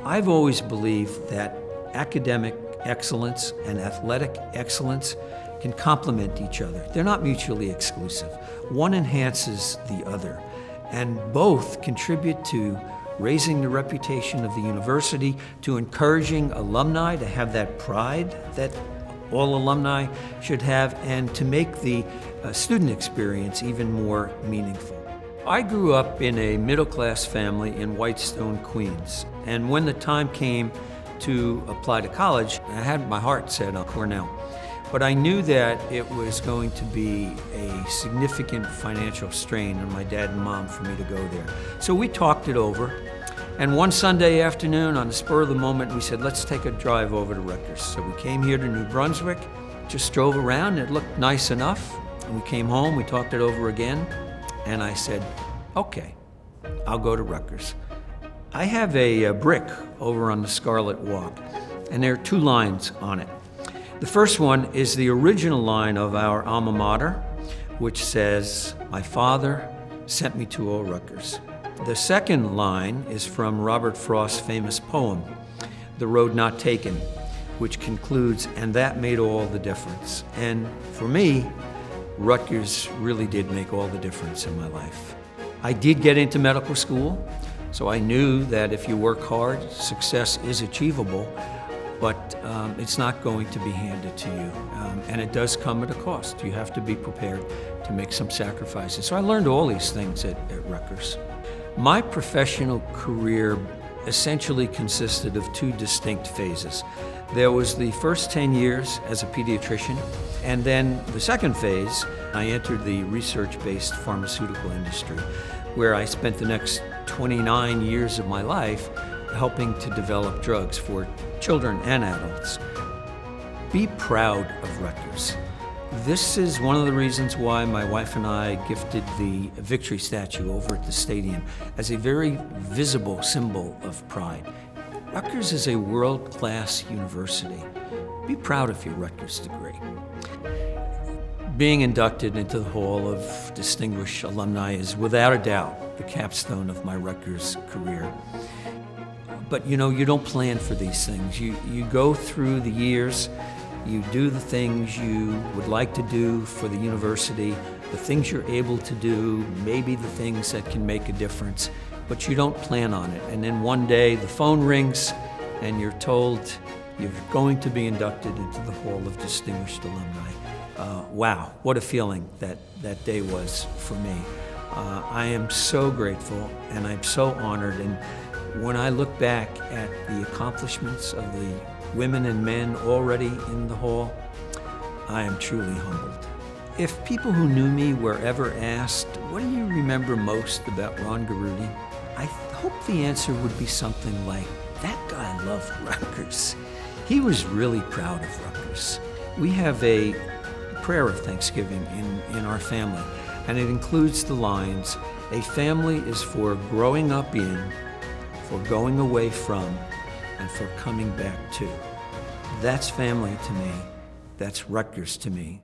I've always believed that academic excellence and athletic excellence can complement each other. They're not mutually exclusive. One enhances the other, and both contribute to raising the reputation of the university, to encouraging alumni to have that pride that all alumni should have, and to make the student experience even more meaningful. I grew up in a middle-class family in Whitestone, Queens, and when the time came to apply to college, I had my heart set on Cornell. But I knew that it was going to be a significant financial strain on my dad and mom for me to go there. So we talked it over, and one Sunday afternoon, on the spur of the moment, we said, let's take a drive over to Rutgers. So we came here to New Brunswick, just drove around, it looked nice enough. And we came home, we talked it over again, and I said, okay, I'll go to Rutgers. I have a brick over on the Scarlet Walk, and there are two lines on it. The first one is the original line of our alma mater, which says, my father sent me to old Rutgers. The second line is from Robert Frost's famous poem, The Road Not Taken, which concludes, and that made all the difference. And for me, Rutgers really did make all the difference in my life. I did get into medical school, so I knew that if you work hard, success is achievable, but it's not going to be handed to you. And it does come at a cost. You have to be prepared to make some sacrifices. So I learned all these things at Rutgers. My professional career essentially consisted of two distinct phases. There was the first 10 years as a pediatrician, and then the second phase, I entered the research-based pharmaceutical industry, where I spent the next 29 years of my life helping to develop drugs for children and adults. Be proud of Rutgers. This is one of the reasons why my wife and I gifted the Victory statue over at the stadium as a very visible symbol of pride. Rutgers is a world-class university. Be proud of your Rutgers degree. Being inducted into the Hall of Distinguished Alumni is without a doubt the capstone of my Rutgers career. But you know, you don't plan for these things. You go through the years, you do the things you would like to do for the university, the things you're able to do, maybe the things that can make a difference, but you don't plan on it. And then one day the phone rings and you're told you're going to be inducted into the Hall of Distinguished Alumni. Wow, what a feeling that day was for me. I am so grateful and I'm so honored. And when I look back at the accomplishments of the women and men already in the hall, I am truly humbled. If people who knew me were ever asked, what do you remember most about Ron Garutti? I hope the answer would be something like, that guy loved Rutgers. He was really proud of Rutgers. We have a prayer of Thanksgiving in our family, and it includes the lines, a family is for growing up in, for going away from, and for coming back to. That's family to me. That's Rutgers to me.